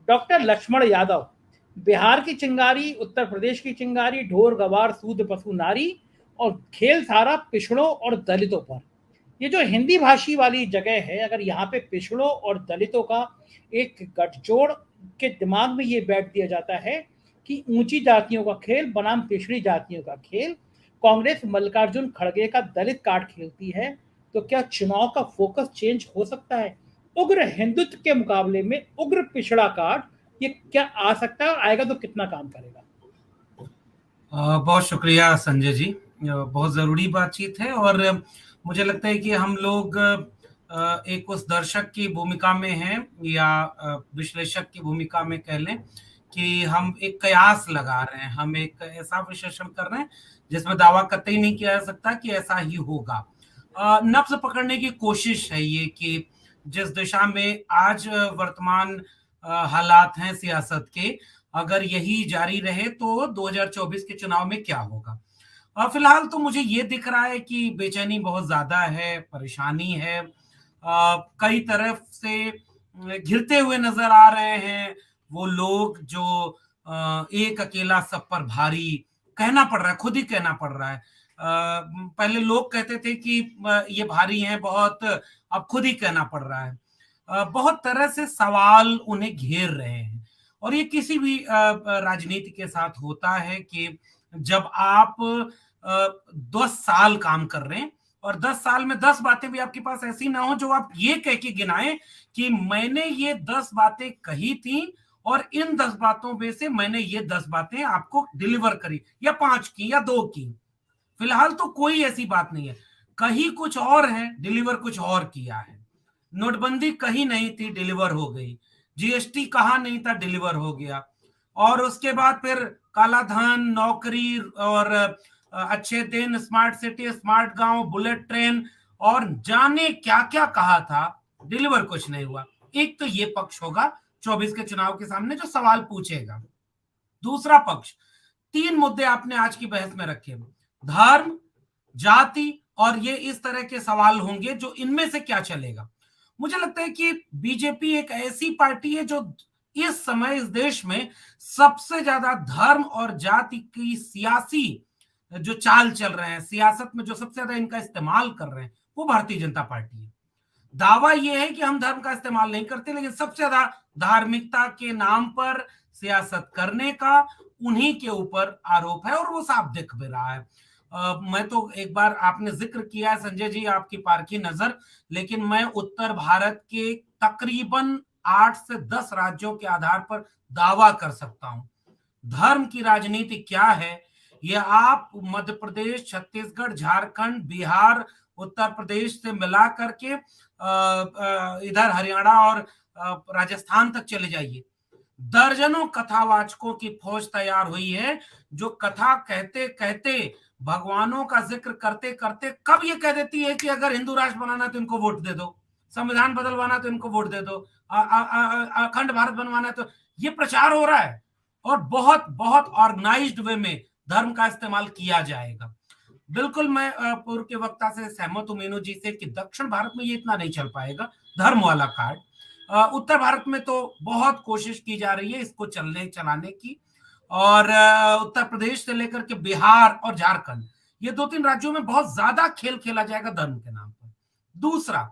Doctor Lakshman Yadav, Bihar की चिंगारी, उत्तर प्रदेश की चिंगारी, ढोर गवार सूद पशु नारी, और खेल सारा पिछड़ों और दलितों पर। ये जो हिंदी भाषी वाली जगह है, अगर यहाँ पे पिछड़ों और दलितों का एक गठजोड़ के दिमाग में ये बैठ दिया जाता है कि ऊंची जातियों का खेल बनाम पिछड़ी जातियों का खेल, कांग्रेस मल्लिकार्जुन खड़गे का दलित कार्ड खेलती है, तो क्या चुनाव का फोकस चेंज हो सकता है? उग्र हिंदुत्व के मुकाबले में उग्र पिछड़ा कार्ड ये क्या आ सकता है, और आएगा तो कितना काम करेगा? बहुत शुक्रिया संजय जी। बहुत ज़रूरी बातचीत है और मुझे लगता है कि हम लोग एक उस दर्शक की भूमिका में हैं या विश्लेषक की भूमिका में कह लें कि हम एक कयास लगा रहे हैं, हम एक ऐसा विश्लेषण कर रहे हैं जिसमें दावा कतई नहीं किया जा सकता कि ऐसा ही होगा। नब्ज पकड़ने की कोशिश है ये कि जिस दिशा में आज वर्तमान हालात हैं सियासत के, अगर यही जारी रहे तो 2024 के चुनाव में क्या होगा। फिलहाल तो मुझे ये दिख रहा है कि बेचैनी बहुत ज्यादा है, परेशानी है, कई तरफ से घिरते हुए नजर आ रहे हैं वो लोग जो एक अकेला सब पर भारी कहना पड़ रहा है, खुद ही कहना पड़ रहा है। पहले लोग कहते थे कि ये भारी हैं बहुत, अब खुद ही कहना पड़ रहा है। बहुत तरह से सवाल उन्हें घेर रहे हैं और ये किसी भी राजनीति के साथ होता है कि जब आप 10 साल काम कर रहे हैं और 10 साल में 10 बातें भी आपके पास ऐसी ना हो जो आप ये कह के गिनाएं कि मैंने ये 10 बातें कही थी और इन 10 बातों में से मैंने ये 10 बातें आपको डिलीवर करी, या 5 की या 2 की। फिलहाल तो कोई ऐसी बात नहीं है, कहीं कुछ और है, डिलीवर कुछ और किया है। नोटबंदी कहीं नहीं थी, डिलीवर हो गई। जीएसटी कहा नहीं था, डिलीवर हो गया। और उसके बाद फिर काला धन, नौकरी और अच्छे दिन, स्मार्ट सिटी, स्मार्ट गांव, बुलेट ट्रेन और जाने क्या क्या कहा था, डिलीवर कुछ नहीं हुआ। एक तो ये पक्ष होगा 24 के चुनाव के सामने जो सवाल पूछेगा। दूसरा पक्ष, 3 मुद्दे आपने आज की बहस में रखे, धर्म, जाति और ये इस तरह के सवाल होंगे जो इनमें से क्या चलेगा। मुझे लगता है कि बीजेपी एक ऐसी पार्टी है जो इस समय इस देश में सबसे ज्यादा धर्म और जाति की सियासी जो चाल चल रहे हैं, सियासत में जो सबसे ज्यादा इनका इस्तेमाल कर रहे हैं, वो भारतीय जनता पार्टी है। दावा यह है कि हम धर्म का इस्तेमाल नहीं करते, लेकिन सबसे ज्यादा धार्मिकता के नाम पर सियासत करने का उन्हीं के ऊपर आरोप है और वो साफ दिख भी रहा है। मैं तो एक बार आपने जिक्र किया है संजय जी, आपकी पारखी नजर, लेकिन मैं उत्तर भारत के तकरीबन 8 से 10 राज्यों के आधार पर दावा कर सकता हूं धर्म की राजनीति क्या है। ये आप मध्य प्रदेश, छत्तीसगढ़, झारखंड, बिहार, उत्तर प्रदेश से मिला करके इधर हरियाणा और राजस्थान तक चले जाइए, दर्जनों कथावाचकों की फौज तैयार हुई है जो कथा कहते कहते, भगवानों का जिक्र करते करते कब ये कह देती है कि अगर हिंदू राष्ट्र बनाना तो इनको वोट दे दो, संविधान बदलवाना तो इनको वोट दे दो, अखंड भारत बनवाना तो। ये प्रचार हो रहा है और बहुत बहुत ऑर्गेनाइज्ड वे में धर्म का इस्तेमाल किया जाएगा। बिल्कुल मैं पूर्व के वक्ता से सहमत हूं, मीनू जी से, कि दक्षिण भारत में ये इतना नहीं चल पाएगा धर्म वाला कार्ड। उत्तर भारत में तो बहुत कोशिश की जा रही है इसको चलाने की, और उत्तर प्रदेश से लेकर के बिहार और झारखंड, ये 2-3 राज्यों में बहुत ज्यादा खेल खेला जाएगा धर्म के नाम पर। दूसरा,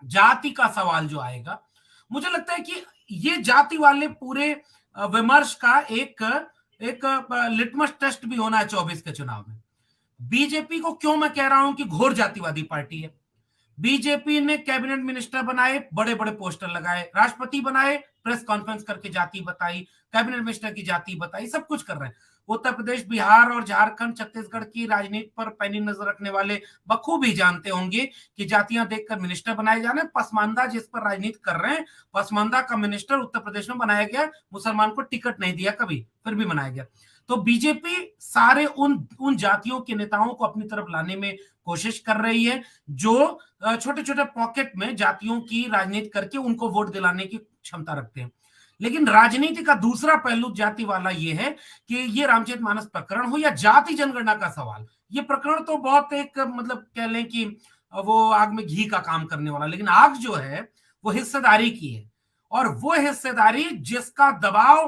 जाति का सवाल जो आएगा, मुझे लगता है कि ये जाति वाले पूरे विमर्श का एक एक लिटमस टेस्ट भी होना है 24 के चुनाव में। बीजेपी को क्यों मैं कह रहा हूं कि घोर जातिवादी पार्टी है। बीजेपी ने कैबिनेट मिनिस्टर बनाए, बड़े बड़े पोस्टर लगाए, राष्ट्रपति बनाए, प्रेस कॉन्फ्रेंस करके जाति बताई, कैबिनेट मिनिस्टर की जाति बताई, सब कुछ कर रहे हैं। उत्तर प्रदेश, बिहार और झारखंड, छत्तीसगढ़ की राजनीति पर पैनी नजर रखने वाले बखूबी जानते होंगे कि जातियां देखकर मिनिस्टर बनाए जा रहे हैं। पसमानदा जिस पर राजनीति कर रहे हैं, पसमानदा का मिनिस्टर उत्तर प्रदेश में बनाया गया, मुसलमान को टिकट नहीं दिया कभी, फिर भी बनाया गया। तो बीजेपी सारे उन जातियों के नेताओं को अपनी तरफ लाने में कोशिश कर रही है जो छोटे छोटे पॉकेट में जातियों की राजनीति करके उनको वोट दिलाने की क्षमता रखते हैं। लेकिन राजनीति का दूसरा पहलू जाति वाला ये है कि ये रामचरितमानस प्रकरण हो या जाति जनगणना का सवाल, ये प्रकरण तो बहुत एक मतलब कह लें कि वो आग में घी का काम करने वाला, लेकिन आग जो है वो हिस्सेदारी की है। और वो हिस्सेदारी जिसका दबाव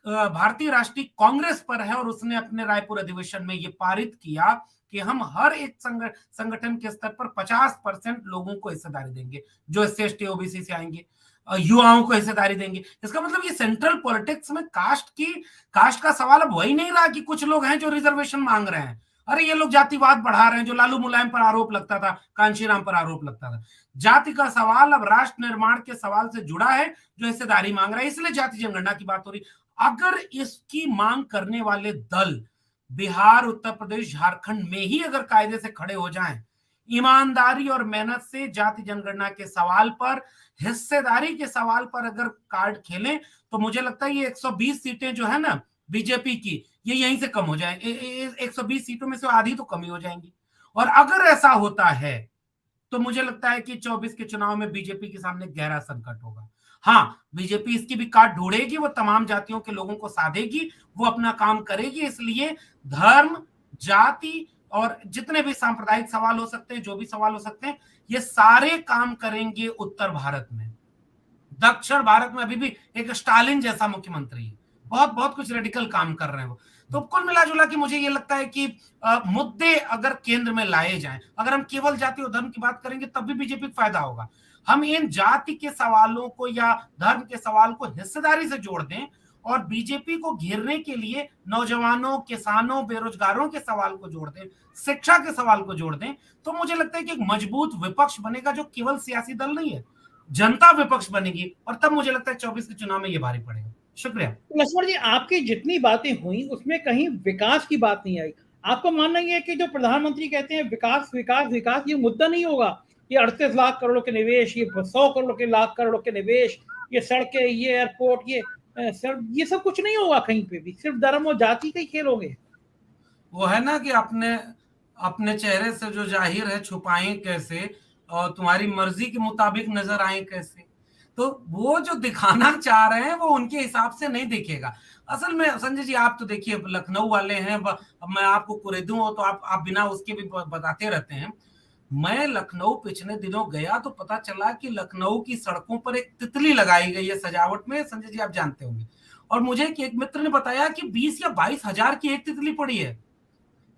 भारतीय राष्ट्रीय कांग्रेस पर है, और उसने अपने रायपुर अधिवेशन में ये पारित किया कि हम हर एक संगठन के स्तर पर 50% लोगों को हिस्सेदारी देंगे जो SC/ST OBC से आएंगे, युवाओं को हिस्सेदारी देंगे। इसका मतलब ये सेंट्रल पॉलिटिक्स में कास्ट का सवाल अब वही नहीं रहा कि कुछ लोग हैं जो रिजर्वेशन मांग रहे हैं, अरे ये लोग जातिवाद बढ़ा रहे हैं, जो लालू मुलायम पर आरोप लगता था, कांशीराम पर आरोप लगता था। जाति का सवाल अब राष्ट्र निर्माण के सवाल से जुड़ा है, जो हिस्सेदारी मांग रहा है, इसलिए जाति जनगणना की बात हो रही। अगर इसकी मांग करने वाले दल बिहार, उत्तर प्रदेश, झारखंड में ही अगर कायदे से खड़े हो जाएं, ईमानदारी और मेहनत से जाति जनगणना के सवाल पर, हिस्सेदारी के सवाल पर अगर कार्ड खेलें, तो मुझे लगता है ये 120 सीटें जो है ना बीजेपी की, ये यहीं से कम हो जाए। 120 सीटों में से आधी तो कम ही हो जाएंगी। और अगर ऐसा होता है तो मुझे लगता है कि 24 के चुनाव में बीजेपी के सामने गहरा संकट होगा। हाँ, बीजेपी इसकी भी काट ढूंढेगी, वो तमाम जातियों के लोगों को साधेगी, वो अपना काम करेगी। इसलिए धर्म, जाति और जितने भी सांप्रदायिक सवाल हो सकते हैं, जो भी सवाल हो सकते हैं, ये सारे काम करेंगे उत्तर भारत में। दक्षिण भारत में अभी भी एक स्टालिन जैसा मुख्यमंत्री है, बहुत कुछ रेडिकल काम कर रहे हैं वो। तो कुल मिला जुला के मुझे ये लगता है कि मुद्दे अगर केंद्र में लाए जाएं, अगर हम केवल जाति और धर्म की बात करेंगे तब भी बीजेपी को फायदा होगा। हम इन जाति के सवालों को या धर्म के सवाल को हिस्सेदारी से जोड़ दें और बीजेपी को घेरने के लिए नौजवानों, किसानों, बेरोजगारों के सवाल को जोड़ दें, शिक्षा के सवाल को जोड़ दें, तो मुझे लगता है कि एक मजबूत विपक्ष बनेगा, जो केवल सियासी दल नहीं है, जनता विपक्ष बनेगी। और तब मुझे लगता है 24 के चुनाव में ये भारी पड़ेगा। शुक्रिया। लक्ष्मण जी, आपकी जितनी बातें हुई उसमें कहीं विकास की बात नहीं आई। आपको मानना ये है कि जो प्रधानमंत्री कहते हैं विकास विकास विकास, ये मुद्दा नहीं होगा? ये 38 लाख करोड़ के निवेश, ये 100 करोड़ के लाख करोड़ के निवेश, ये सड़कें, ये एयरपोर्ट, ये सब कुछ नहीं होगा कहीं पे भी, सिर्फ धर्म और जाति के ही खेल होंगे। वो है ना कि अपने चेहरे से जो जाहिर है छुपाएं कैसे, और तुम्हारी मर्जी के मुताबिक नजर आए कैसे। तो वो जो दिखाना चाह रहे हैं वो उनके हिसाब से नहीं दिखेगा। असल में संजय जी, आप तो देखिए लखनऊ वाले हैं, मैं आपको कुरेदूं तो आप बिना उसके भी बताते रहते हैं। मैं लखनऊ पिछले दिनों गया तो पता चला कि लखनऊ की सड़कों पर एक तितली लगाई गई है सजावट में, संजय जी आप जानते होंगे। और मुझे एक मित्र ने बताया कि 20 या 22 हजार की एक तितली पड़ी है।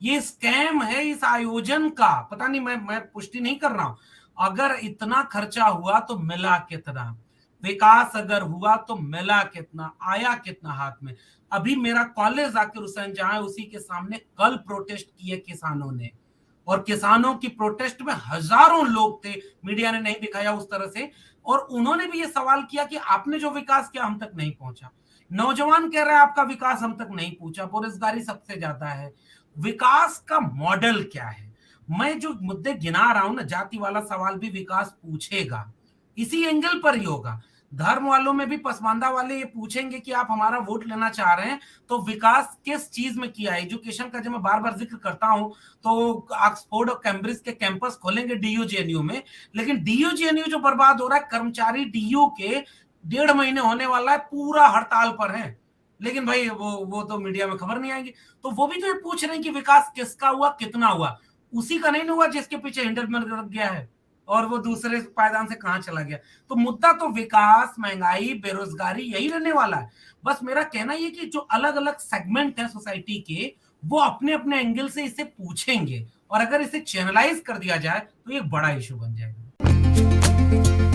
ये स्कैम है इस आयोजन का, पता नहीं, मैं पुष्टि नहीं कर रहा हूं। अगर इतना खर्चा हुआ तो मिला कितना, विकास अगर हुआ तो मिला कितना, आया कितना हाथ में। अभी मेरा कॉलेज जाकिर हुसैन जहां है उसी के सामने कल प्रोटेस्ट किए किसानों ने, और किसानों की प्रोटेस्ट में हजारों लोग थे, मीडिया ने नहीं दिखाया उस तरह से। और उन्होंने भी ये सवाल किया कि आपने जो विकास किया हम तक नहीं पहुंचा। नौजवान कह रहे हैं आपका विकास हम तक नहीं पहुंचा, बेरोजगारी सबसे ज्यादा है। विकास का मॉडल क्या है? मैं जो मुद्दे गिना रहा हूं ना, जाति वाला सवाल भी विकास पूछेगा, इसी एंगल पर ही होगा। धर्म वालों में भी पसमानदा वाले ये पूछेंगे कि आप हमारा वोट लेना चाह रहे हैं तो विकास किस चीज में किया है। एजुकेशन का जब मैं बार बार जिक्र करता हूं तो ऑक्सफोर्ड और कैम्ब्रिज के कैंपस खोलेंगे DU-GNU में, लेकिन DU-GNU जो बर्बाद हो रहा है, कर्मचारी DU के 1.5 महीने होने वाला है, पूरा हड़ताल पर है, लेकिन भाई वो तो मीडिया में खबर नहीं आएगी। तो वो भी तो ये पूछ रहे हैं कि विकास किसका हुआ, कितना हुआ। उसी का नहीं हुआ जिसके पीछे हिंडलबर्ग लग गया है और वो दूसरे पायदान से कहां चला गया। तो मुद्दा तो विकास, महंगाई, बेरोजगारी यही रहने वाला है। बस मेरा कहना ये कि जो अलग अलग सेगमेंट है सोसाइटी के, वो अपने अपने एंगल से इसे पूछेंगे, और अगर इसे चैनलाइज कर दिया जाए तो ये एक बड़ा इशू बन जाएगा।